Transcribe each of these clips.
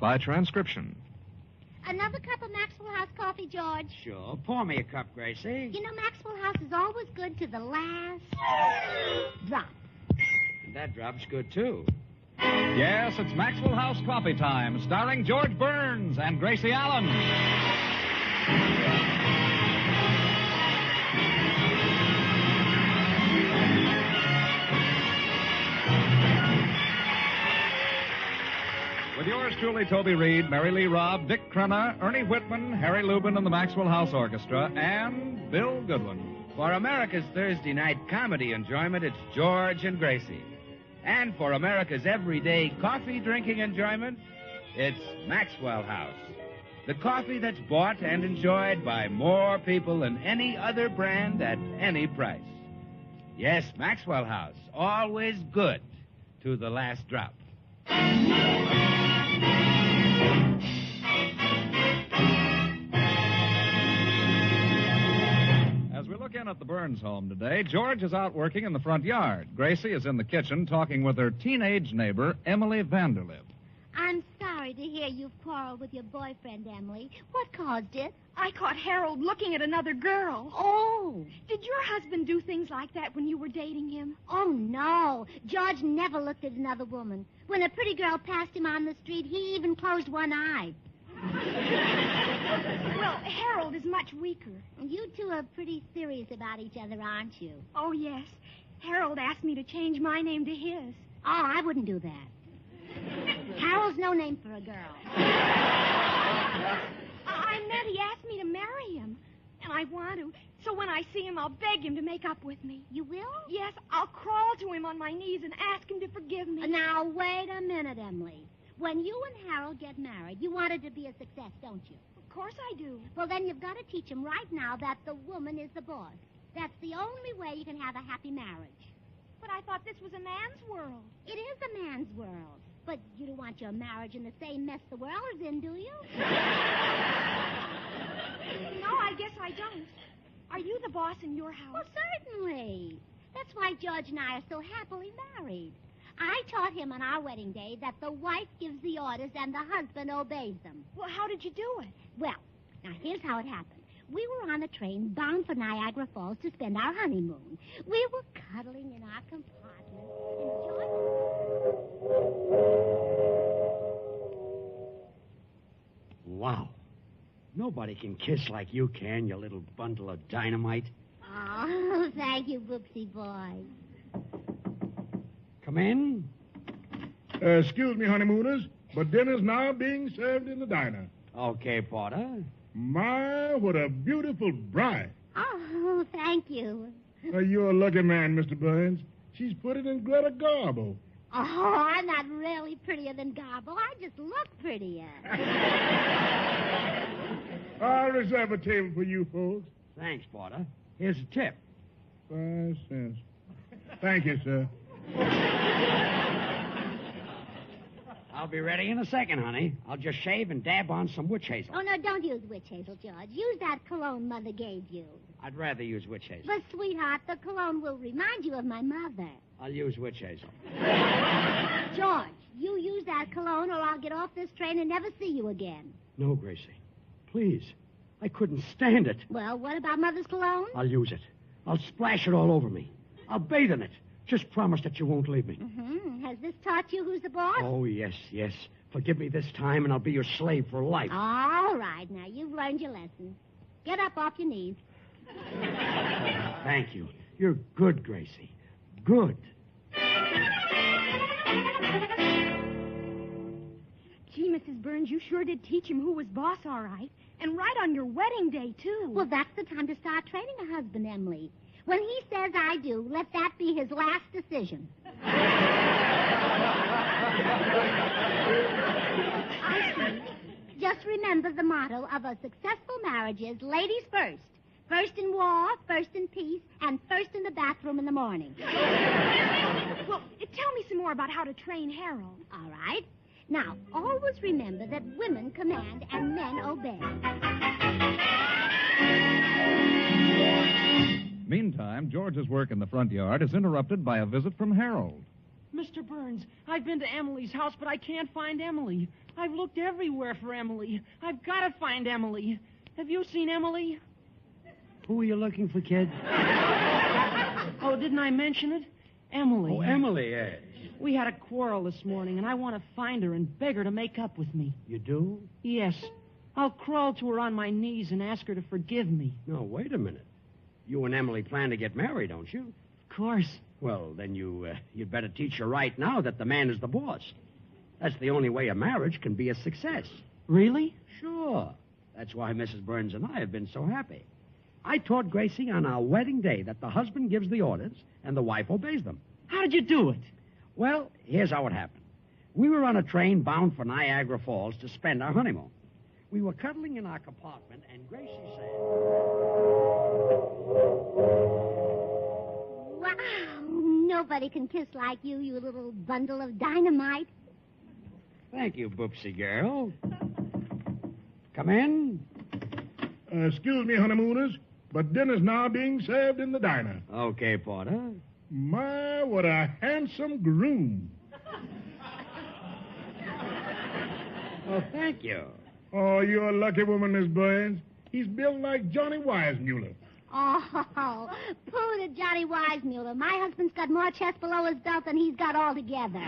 by transcription. Another cup of Maxwell House coffee, George? Sure. Pour me a cup, Gracie. You know, Maxwell House is always good to the last drop. And that drop's good, too. Yes, it's Maxwell House Coffee Time, starring George Burns and Gracie Allen. With yours truly, Toby Reed, Mary Lee Robb, Dick Crenna, Ernie Whitman, Harry Lubin and the Maxwell House Orchestra, and Bill Goodwin. For America's Thursday night comedy enjoyment, it's George and Gracie. And for America's everyday coffee-drinking enjoyment, it's Maxwell House. The coffee that's bought and enjoyed by more people than any other brand at any price. Yes, Maxwell House, always good to the last drop. As we look in at the Burns home today, George is out working in the front yard. Gracie is in the kitchen talking with her teenage neighbor, Emily Vanderlip. I'm sorry to hear you've quarreled with your boyfriend, Emily. What caused it? I caught Harold looking at another girl. Oh. Did your husband do things like that when you were dating him? Oh, no. George never looked at another woman. When a pretty girl passed him on the street, he even closed one eye. Well, Harold is much weaker. You two are pretty serious about each other, aren't you? Oh, yes. Harold asked me to change my name to his. Oh, I wouldn't do that. Harold's no name for a girl. I meant he asked me to marry him. And I want to. So when I see him, I'll beg him to make up with me. You will? Yes, I'll crawl to him on my knees and ask him to forgive me. Now, wait a minute, Emily. When you and Harold get married, you want it to be a success, don't you? Of course I do. Well, then you've got to teach him right now that the woman is the boss. That's the only way you can have a happy marriage. But I thought this was a man's world. It is a man's world. But you don't want your marriage in the same mess the world is in, do you? No, I guess I don't. Are you the boss in your house? Well, certainly. That's why George and I are so happily married. I taught him on our wedding day that the wife gives the orders and the husband obeys them. Well, how did you do it? Well, now here's how it happened. We were on a train bound for Niagara Falls to spend our honeymoon. We were cuddling in our compartment, and George... Wow. Nobody can kiss like you can, you little bundle of dynamite. Oh, thank you, Boopsy boy. Come in. Excuse me, honeymooners, but dinner's now being served in the diner. Okay, Porter. My, what a beautiful bride. Oh, thank you. You're a lucky man, Mr. Burns. She's put it in Greta Garbo. Oh, I'm not really prettier than Garbo. I just look prettier. I'll reserve a table for you folks. Thanks, Porter. Here's a tip. 5 cents. Thank you, sir. I'll be ready in a second, honey. I'll just shave and dab on some witch hazel. Oh, no, don't use witch hazel, George. Use that cologne Mother gave you. I'd rather use witch hazel. But, sweetheart, the cologne will remind you of my mother. I'll use witch hazel. George, you use that cologne or I'll get off this train and never see you again. No, Gracie. Please. I couldn't stand it. Well, what about Mother's cologne? I'll use it. I'll splash it all over me. I'll bathe in it. Just promise that you won't leave me. Mm-hmm. Has this taught you who's the boss? Oh, yes, yes. Forgive me this time, and I'll be your slave for life. All right. Now, you've learned your lesson. Get up off your knees. Thank you. You're good, Gracie. Good. Gee, Mrs. Burns, you sure did teach him who was boss, all right. And right on your wedding day, too. Well, that's the time to start training a husband, Emily. When he says I do, let that be his last decision. I see. Just remember the motto of a successful marriage is ladies first. First in war, first in peace, and first in the bathroom in the morning. Well, tell me some more about how to train Harold. All right. Now, always remember that women command and men obey. Meantime, George's work in the front yard is interrupted by a visit from Harold. Mr. Burns, I've been to Emily's house, but I can't find Emily. I've looked everywhere for Emily. I've got to find Emily. Have you seen Emily? Who are you looking for, kid? Oh, didn't I mention it? Emily. Oh, Emily, yes. We had a quarrel this morning, and I want to find her and beg her to make up with me. You do? Yes. I'll crawl to her on my knees and ask her to forgive me. No, wait a minute. You and Emily plan to get married, don't you? Of course. Well, then you'd better teach her right now that the man is the boss. That's the only way a marriage can be a success. Really? Sure. That's why Mrs. Burns and I have been so happy. I taught Gracie on our wedding day that the husband gives the orders and the wife obeys them. How did you do it? Well, here's how it happened. We were on a train bound for Niagara Falls to spend our honeymoon. We were cuddling in our compartment, and Gracie said... Wow, nobody can kiss like you, you little bundle of dynamite. Thank you, Boopsie girl. Come in. Excuse me, honeymooners, but dinner's now being served in the diner. Okay, Porter. My, what a handsome groom. Oh, thank you. Oh, you're a lucky woman, Miss Burns. He's built like Johnny Weissmuller. Oh, pooh to Johnny Weissmuller. My husband's got more chest below his belt than he's got altogether.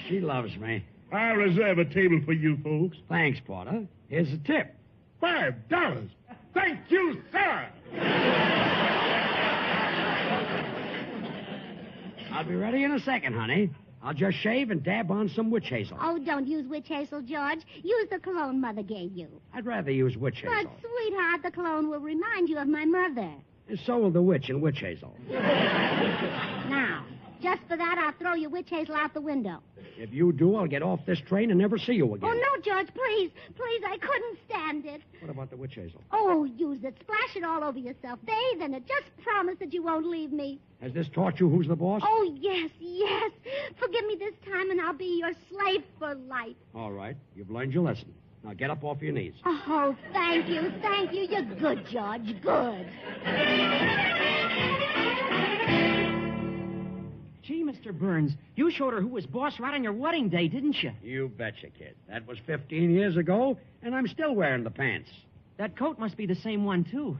She loves me. I'll reserve a table for you folks. Thanks, Porter. Here's a tip. $5. Thank you, sir. I'll be ready in a second, honey. I'll just shave and dab on some witch hazel. Oh, don't use witch hazel, George. Use the cologne Mother gave you. I'd rather use witch But, hazel. sweetheart, the cologne will remind you of my mother. And so will the witch and witch hazel. Now, just for that, I'll throw your witch hazel out the window. If you do, I'll get off this train and never see you again. Oh, no, George, please. Please, I couldn't stand it. What about the witch hazel? Oh, use it. Splash it all over yourself. Bathe in it. Just promise that you won't leave me. Has this taught you who's the boss? Oh, yes, yes. Forgive me this time, and I'll be your slave for life. All right. You've learned your lesson. Now get up off your knees. Oh, thank you, thank you. You're good, George, good. Gee, Mr. Burns, you showed her who was boss right on your wedding day, didn't you? You betcha, kid. That was 15 years ago, and I'm still wearing the pants. That coat must be the same one, too.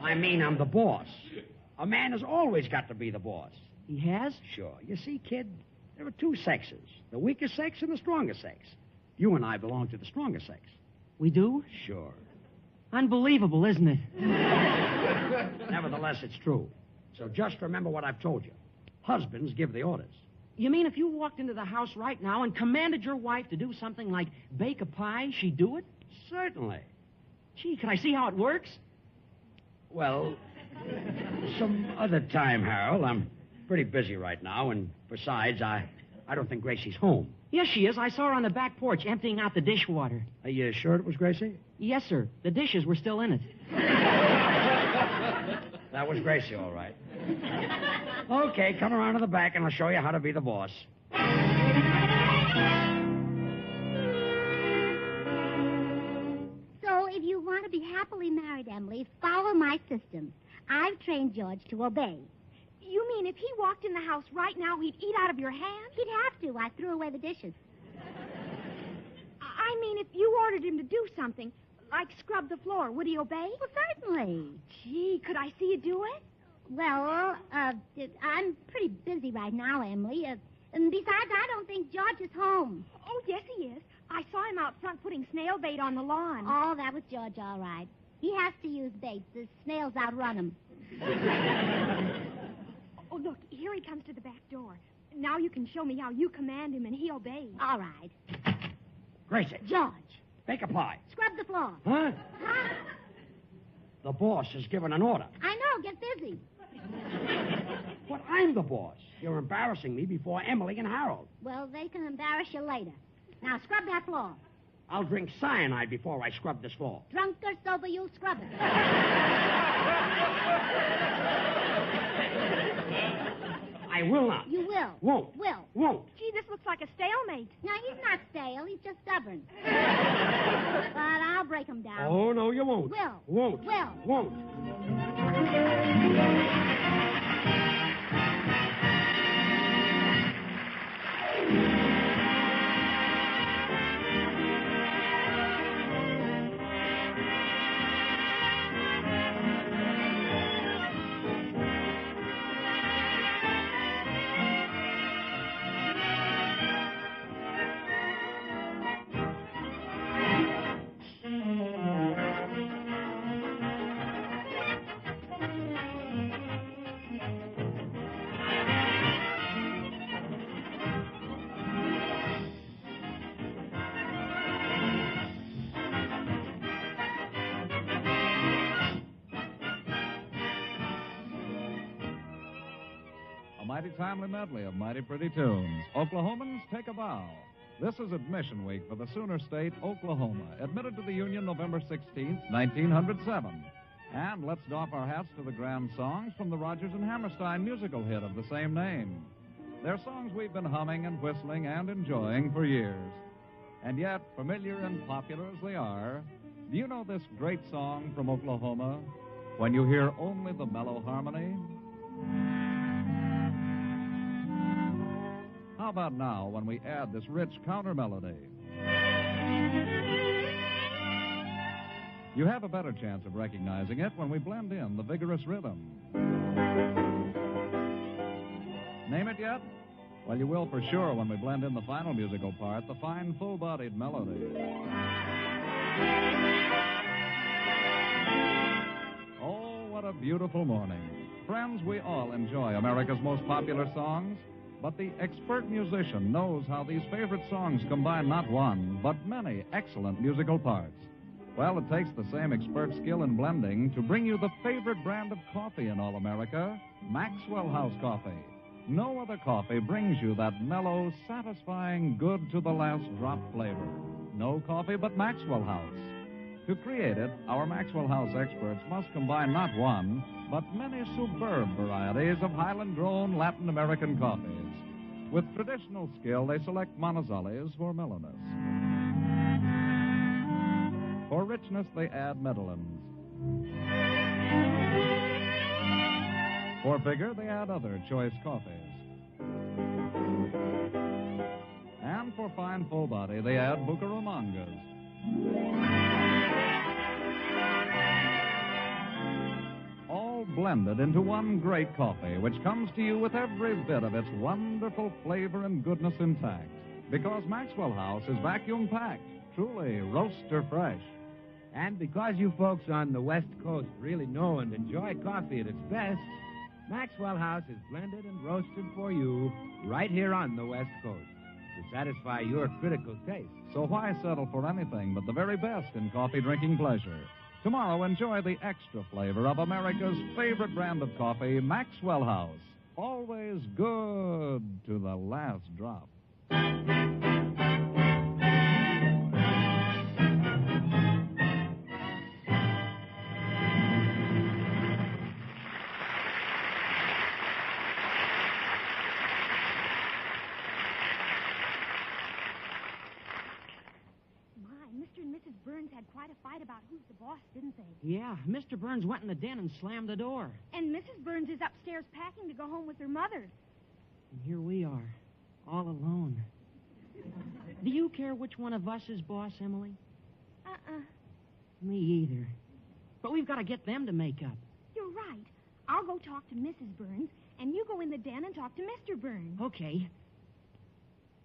I mean, I'm the boss. A man has always got to be the boss. He has? Sure. You see, kid, there are two sexes, the weaker sex and the stronger sex. You and I belong to the stronger sex. We do? Sure. Unbelievable, isn't it? Nevertheless, it's true. So just remember what I've told you. Husbands give the orders. You mean if you walked into the house right now and commanded your wife to do something like bake a pie, she'd do it? Certainly. Gee, can I see how it works? Well, some other time, Harold. I'm pretty busy right now, and besides, I don't think Gracie's home. Yes, she is. I saw her on the back porch emptying out the dishwater. Are you sure it was Gracie? Yes, sir. The dishes were still in it. That was Gracie, all right. Okay, come around to the back, and I'll show you how to be the boss. So, if you want to be happily married, Emily, follow my system. I've trained George to obey. You mean if he walked in the house right now, he'd eat out of your hand? He'd have to. I threw away the dishes. I mean, if you ordered him to do something, like scrub the floor, would he obey? Well, certainly. Gee, could I see you do it? Well, I'm pretty busy right now, Emily. And besides, I don't think George is home. Oh, yes, he is. I saw him out front putting snail bait on the lawn. Oh, that was George, all right. He has to use bait. The snails outrun him. Oh, look, here he comes to the back door. Now you can show me how you command him and he obeys. All right. Gracie, George, bake a pie. scrub the floor. Huh? Huh? The boss has given an order. I know. Get busy. But I'm the boss. You're embarrassing me before Emily and Harold. Well, they can embarrass you later. Now, scrub that floor. I'll drink cyanide before I scrub this floor. Drunk or sober, you'll scrub it. I will not. You will. Won't. Will. Won't. Gee, this looks like a stalemate. Now, he's not stale. He's just stubborn. But I'll break him down. Oh, no, you won't. Will. Won't. Will. Won't. A mighty timely medley of mighty pretty tunes. Oklahomans, take a bow. This is admission week for the Sooner State, Oklahoma, admitted to the Union November 16th, 1907. And let's doff our hats to the grand songs from the Rodgers and Hammerstein musical hit of the same name. They're songs we've been humming and whistling and enjoying for years. And yet, familiar and popular as they are, do you know this great song from Oklahoma, When You Hear Only the Mellow Harmony? How about now when we add this rich counter melody? You have a better chance of recognizing it when we blend in the vigorous rhythm. Name it yet? Well, you will for sure when we blend in the final musical part, the fine, full-bodied melody. Oh, what a beautiful morning. Friends, we all enjoy America's most popular songs, but the expert musician knows how these favorite songs combine not one, but many excellent musical parts. Well, it takes the same expert skill in blending to bring you the favorite brand of coffee in all America, Maxwell House Coffee. No other coffee brings you that mellow, satisfying, good-to-the-last-drop flavor. No coffee but Maxwell House. To create it, our Maxwell House experts must combine not one, but many superb varieties of Highland-grown Latin American coffees. With traditional skill, they select Monazales for mellowness. For richness, they add Medellins. For vigor, they add other choice coffees. And for fine full body, they add Bucaramangas. All blended into one great coffee, which comes to you with every bit of its wonderful flavor and goodness intact. Because Maxwell House is vacuum packed, truly roaster fresh. And because you folks on the West Coast really know and enjoy coffee at its best, Maxwell House is blended and roasted for you right here on the West Coast to satisfy your critical taste. So why settle for anything but the very best in coffee drinking pleasure? Tomorrow, enjoy the extra flavor of America's favorite brand of coffee, Maxwell House. Always good to the last drop. Burns had quite a fight about who's the boss, didn't they? Yeah, Mr. Burns went in the den and slammed the door. And Mrs. Burns is upstairs packing to go home with her mother. And here we are, all alone. Do you care which one of us is boss, Emily? Me either. But we've got to get them to make up. You're right. I'll go talk to Mrs. Burns, and you go in the den and talk to Mr. Burns. Okay.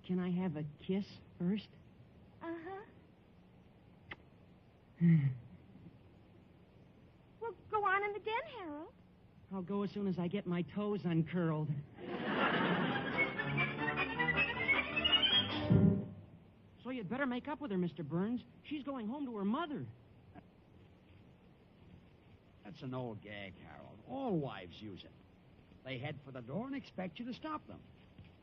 Can I have a kiss first? Uh-huh. Well, go on in the den, Harold. I'll go as soon as I get my toes uncurled. So you'd better make up with her, Mr. Burns. She's going home to her mother. That's an old gag, Harold. All wives use it. They head for the door and expect you to stop them.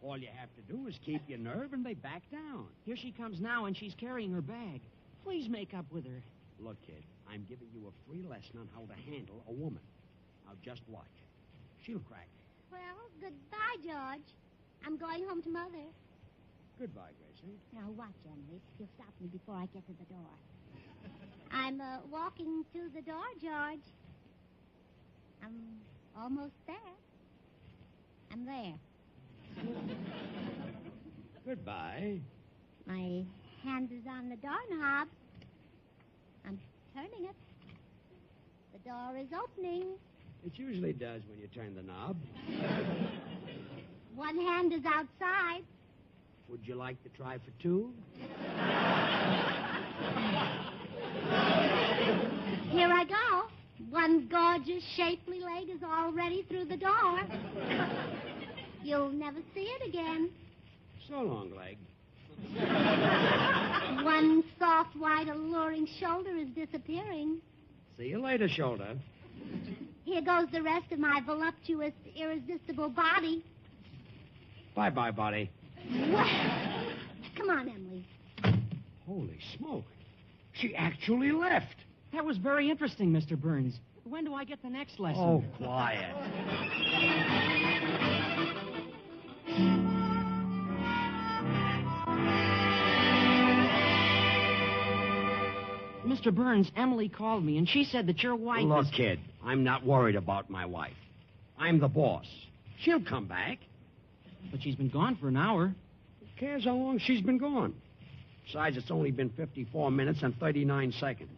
All you have to do is keep your nerve and they back down. Here she comes now, and she's carrying her bag. Please make up with her. Look, kid, I'm giving you a free lesson on how to handle a woman. Now, just watch. She'll crack. Well, goodbye, George. I'm going home to Mother. Goodbye, Gracie. Now, watch, Emily. You'll stop me before I get to the door. I'm walking to the door, George. Almost there. I'm there. Goodbye. My hand is on the doorknob. I'm turning it. The door is opening. It usually does when you turn the knob. One hand is outside. Would you like to try for two? Here I go. One gorgeous, shapely leg is already through the door. You'll never see it again. So long, leg. One soft, white, alluring shoulder is disappearing. See you later, shoulder. Here goes the rest of my voluptuous, irresistible body. Bye-bye, buddy. Well, come on, Emily. Holy smoke. She actually left. That was very interesting, Mr. Burns. When do I get the next lesson? Oh, quiet. Mr. Burns, Emily called me, and she said that your wife Look, is... kid, I'm not worried about my wife. I'm the boss. She'll come back. But she's been gone for an hour. Who cares how long she's been gone? Besides, it's only been 54 minutes and 39 seconds.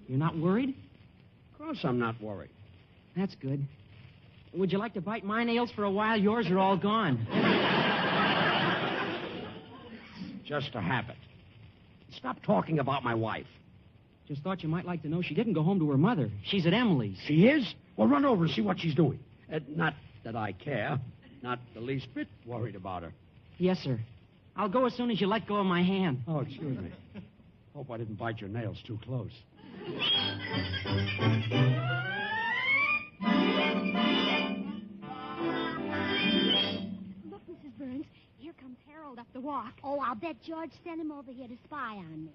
You're not worried? Of course I'm not worried. That's good. Would you like to bite my nails for a while? Yours are all gone. Just a habit. Stop talking about my wife. Just thought you might like to know she didn't go home to her mother. She's at Emily's. She is? Well, run over and see what she's doing. Not that I care. Not the least bit worried about her. Yes, sir. I'll go as soon as you let go of my hand. Oh, excuse me. Hope I didn't bite your nails too close. Look, Mrs. Burns, here comes Harold up the walk. Oh, I'll bet George sent him over here to spy on me.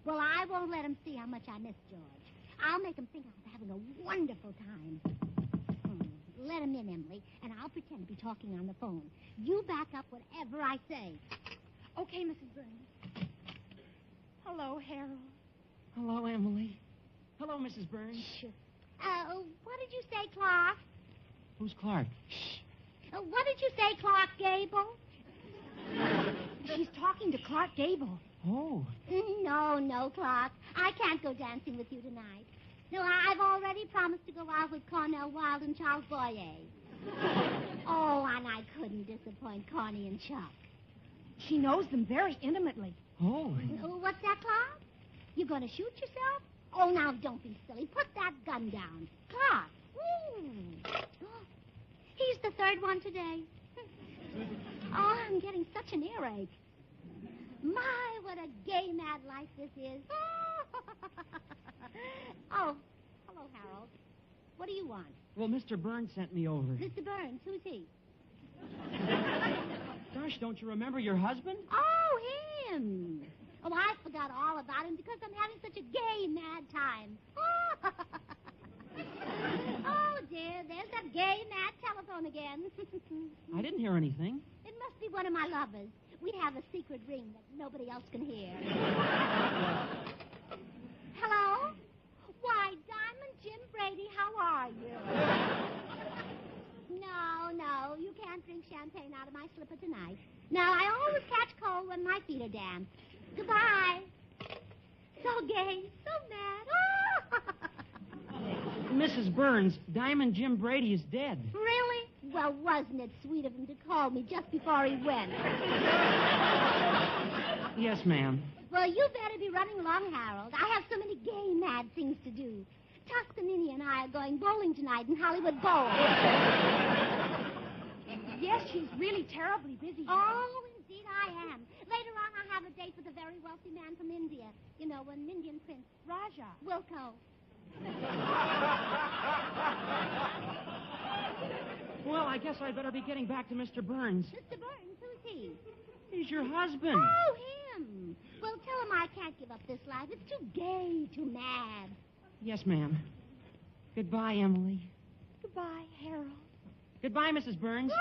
Well, I won't let him see how much I miss George. I'll make him think I'm having a wonderful time. Let him in, Emily, and I'll pretend to be talking on the phone. You back up whatever I say. Okay, Mrs. Burns. Hello, Harold. Hello, Emily. Hello, Mrs. Burns. Shh. What did you say, Clark? Who's Clark? What did you say, Clark Gable? She's talking to Clark Gable. Oh. No, Clark. I can't go dancing with you tonight. No, I've already promised to go out with Cornell Wilde and Charles Boyer. Oh, and I couldn't disappoint Corny and Chuck. She knows them very intimately. Oh. What's that, Clark? You going to shoot yourself? Oh, now, don't be silly. Put that gun down. Clark. He's the third one today. Oh, I'm getting such an earache. My, what a gay, mad life this is. Oh, hello, Harold. What do you want? Well, Mr. Burns sent me over. Mr. Burns, who's he? Gosh, don't you remember your husband? Oh, him. Oh, I forgot all about him because I'm having such a gay, mad time. Oh, dear, there's that gay, mad telephone again. I didn't hear anything. It must be one of my lovers. We have a secret ring that nobody else can hear. Hello? Why, Diamond Jim Brady, how are you? No, you can't drink champagne out of my slipper tonight. No, I always catch cold when my feet are damp. Goodbye. So gay, so mad. Mrs. Burns, Diamond Jim Brady is dead. Really? Well, wasn't it sweet of him to call me just before he went? Yes, ma'am. Well, you better be running along, Harold. I have so many gay, mad things to do. Tuscanini and I are going bowling tonight in Hollywood Bowl. Yes, she's really terribly busy. Oh, indeed I am. Later on, I have a date with a very wealthy man from India. You know, an Indian prince. Raja. Wilco. Well, I guess I'd better be getting back to Mr. Burns. Mr. Burns, who's he? He's your husband. Oh, him. Well, tell him I can't give up this life. It's too gay, too mad. Yes, ma'am. Goodbye, Emily. Goodbye, Harold. Goodbye, Mrs. Burns.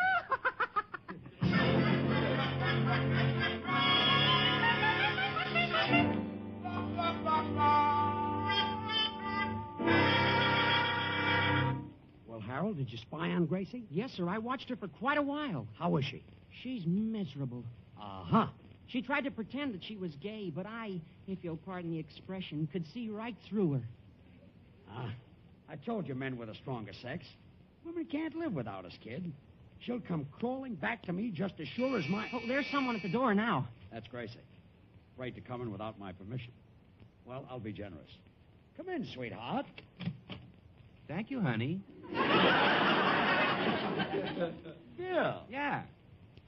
Harold, did you spy on Gracie? Yes, sir. I watched her for quite a while. How is she? She's miserable. Uh-huh. She tried to pretend that she was gay, but I, if you'll pardon the expression, could see right through her. I told you men were the stronger sex. Women can't live without us, kid. She'll come crawling back to me just as sure as my... Oh, there's someone at the door now. That's Gracie. Afraid to come in without my permission. Well, I'll be generous. Come in, sweetheart. Thank you, honey. Bill. Yeah.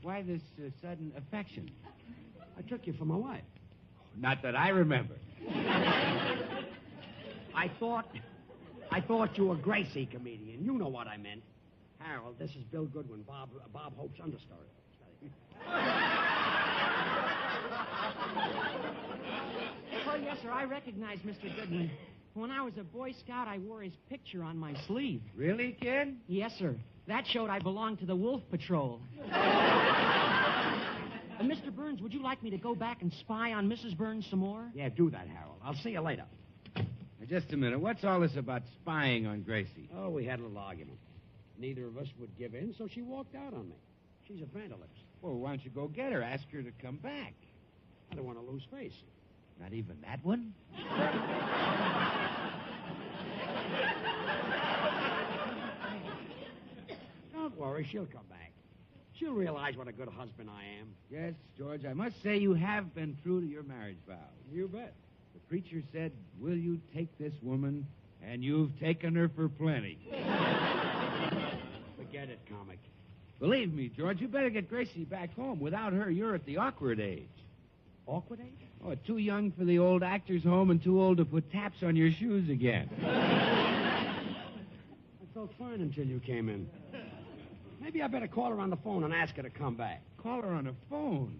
Why this sudden affection? I took you for my wife. Not that I remember. I thought you were Gracie, comedian. You know what I meant. Harold, this is Bill Goodwin, Bob Hope's understudy. Oh, yes, sir. I recognize Mr. Goodman. When I was a Boy Scout, I wore his picture on my sleeve. Really, kid? Yes, sir. That showed I belonged to the Wolf Patrol. Mr. Burns, would you like me to go back and spy on Mrs. Burns some more? Yeah, do that, Harold. I'll see you later. Now, just a minute. What's all this about spying on Gracie? Oh, we had a little argument. Neither of us would give in, so she walked out on me. She's a vandalist. Well, why don't you go get her? Ask her to come back. I don't want to lose face. Not even that one? Don't worry, she'll come back. She'll realize what a good husband I am. Yes, George, I must say you have been true to your marriage vows. You bet. The preacher said, will you take this woman? And you've taken her for plenty. Forget it, comic. Believe me, George, you better get Gracie back home. Without her, you're at the awkward age. Awkward age? Oh, too young for the old actor's home and too old to put taps on your shoes again. I felt fine until you came in. Maybe I better call her on the phone and ask her to come back. Call her on the phone.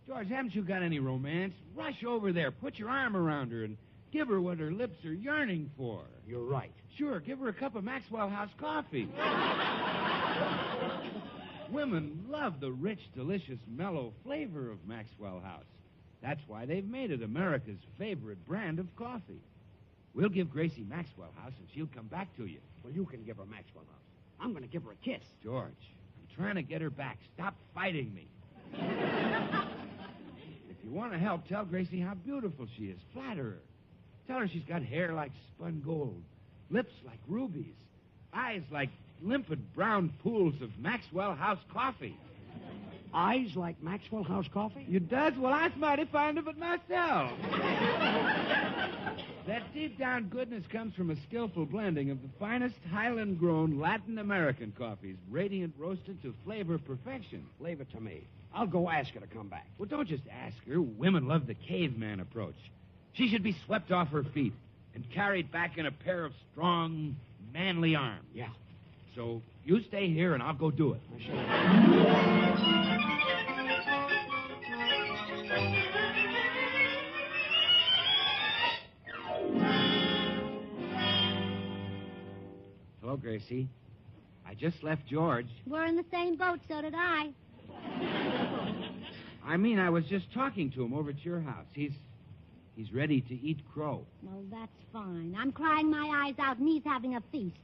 George, haven't you got any romance? Rush over there, put your arm around her, and give her what her lips are yearning for. You're right. Sure, give her a cup of Maxwell House coffee. Women love the rich, delicious, mellow flavor of Maxwell House. That's why they've made it America's favorite brand of coffee. We'll give Gracie Maxwell House, and she'll come back to you. Well, you can give her Maxwell House. I'm going to give her a kiss. George, I'm trying to get her back. Stop fighting me. If you want to help, tell Gracie how beautiful she is. Flatter her. Tell her she's got hair like spun gold, lips like rubies, eyes like limpid brown pools of Maxwell House coffee. Eyes like Maxwell House coffee? You does? Well, I mighty fond of it myself. That deep-down goodness comes from a skillful blending of the finest Highland-grown Latin American coffees, radiant roasted to flavor perfection. Leave it to me. I'll go ask her to come back. Well, don't just ask her. Women love the caveman approach. She should be swept off her feet and carried back in a pair of strong, manly arms. Yeah. So you stay here, and I'll go do it. I should. Hello, Gracie. I just left George. We're in the same boat, so did I. I mean, I was just talking to him over at your house. He's ready to eat crow. Well, that's fine. I'm crying my eyes out, and he's having a feast.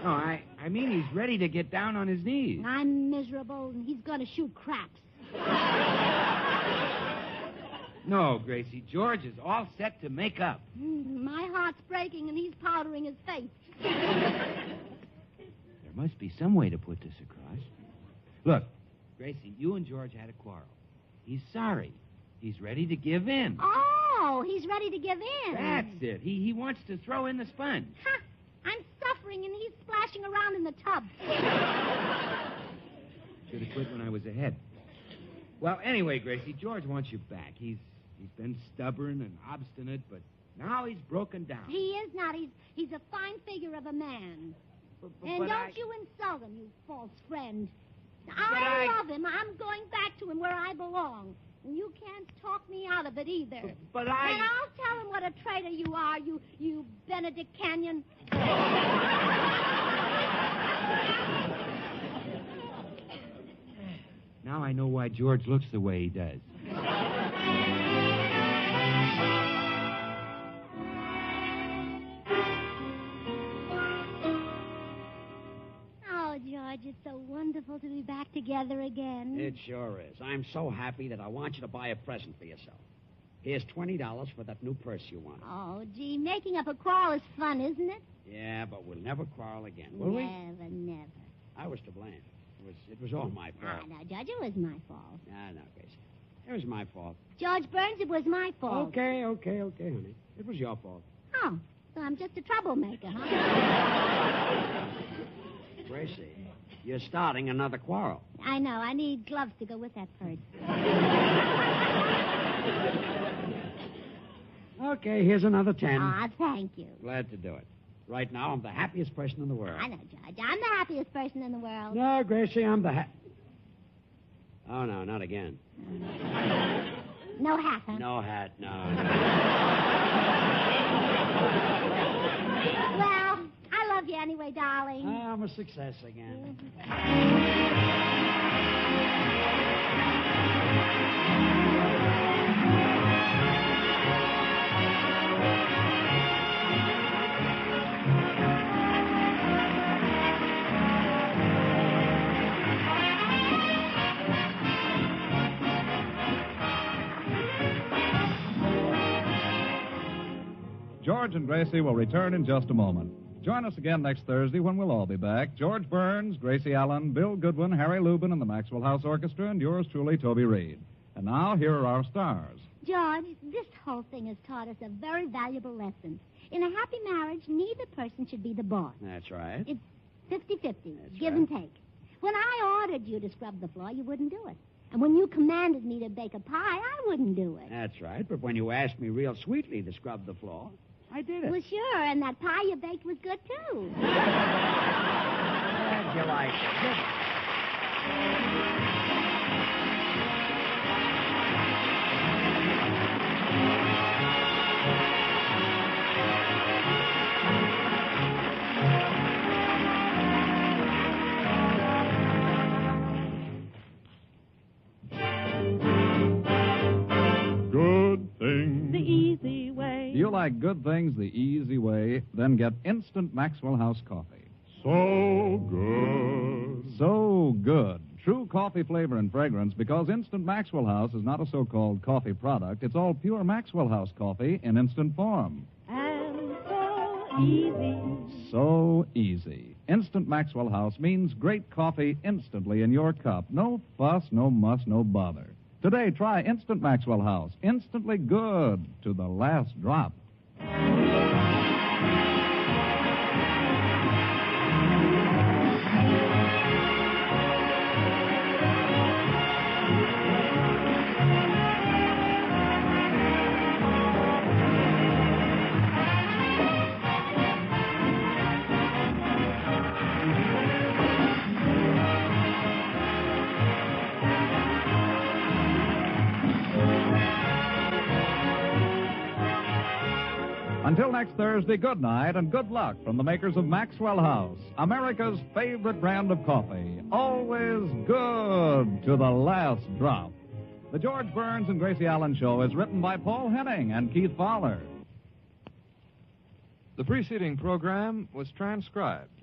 No, I mean he's ready to get down on his knees. I'm miserable, and he's going to shoot craps. No, Gracie, George is all set to make up. My heart's breaking, and he's powdering his face. There must be some way to put this across. Look, Gracie, you and George had a quarrel. He's sorry. He's ready to give in. Oh, he's ready to give in. That's it. He wants to throw in the sponge. Ha! I'm suffering, and he's splashing around in the tub. Should have quit when I was ahead. Well, anyway, Gracie, George wants you back. He's been stubborn and obstinate, but now he's broken down. He is not. He's a fine figure of a man. And But don't you insult him, you false friend. I- I love him. I'm going back to him where I belong. And you can't talk me out of it either. But And I'll tell him what a traitor you are, you Benedict Canyon. Now I know why George looks the way he does. wonderful to be back together again? It sure is. I'm so happy that I want you to buy a present for yourself. Here's $20 for that new purse you want. Oh, gee, making up a quarrel is fun, isn't it? Yeah, but we'll never quarrel again, will we? Never. I was to blame. It was all my fault. No, George, it was my fault. No, Gracie. It was my fault. George Burns, it was my fault. Okay, honey. It was your fault. Oh, so I'm just a troublemaker, huh? Gracie, you're starting another quarrel. I know. I need gloves to go with that purse. Okay, here's another 10. Aw, thank you. Glad to do it. Right now, I'm the happiest person in the world. I know, George. I'm the happiest person in the world. No, Gracie, I'm the Oh, no, not again. No hat, huh? No hat, no. Well, I love you anyway, darling. I'm a success again. George and Gracie will return in just a moment. Join us again next Thursday when we'll all be back. George Burns, Gracie Allen, Bill Goodwin, Harry Lubin, and the Maxwell House Orchestra, and yours truly, Toby Reed. And now, here are our stars. George, this whole thing has taught us a very valuable lesson. In a happy marriage, neither person should be the boss. That's right. It's 50-50, That's give right. and take. When I ordered you to scrub the floor, you wouldn't do it. And when you commanded me to bake a pie, I wouldn't do it. That's right. But when you asked me real sweetly to scrub the floor, I did it. Well, sure, and that pie you baked was good, too. Glad you like Good thing. The easy way. Do you like good things the easy way? Then get instant Maxwell House coffee. So good. So good. True coffee flavor and fragrance because Instant Maxwell House is not a so-called coffee product. It's all pure Maxwell House coffee in instant form. And so easy. So easy. Instant Maxwell House means great coffee instantly in your cup. No fuss, no muss, no bother. Today, try Instant Maxwell House. Instantly good to the last drop. Until next Thursday, good night and good luck from the makers of Maxwell House, America's favorite brand of coffee. Always good to the last drop. The George Burns and Gracie Allen Show is written by Paul Henning and Keith Fowler. The preceding program was transcribed.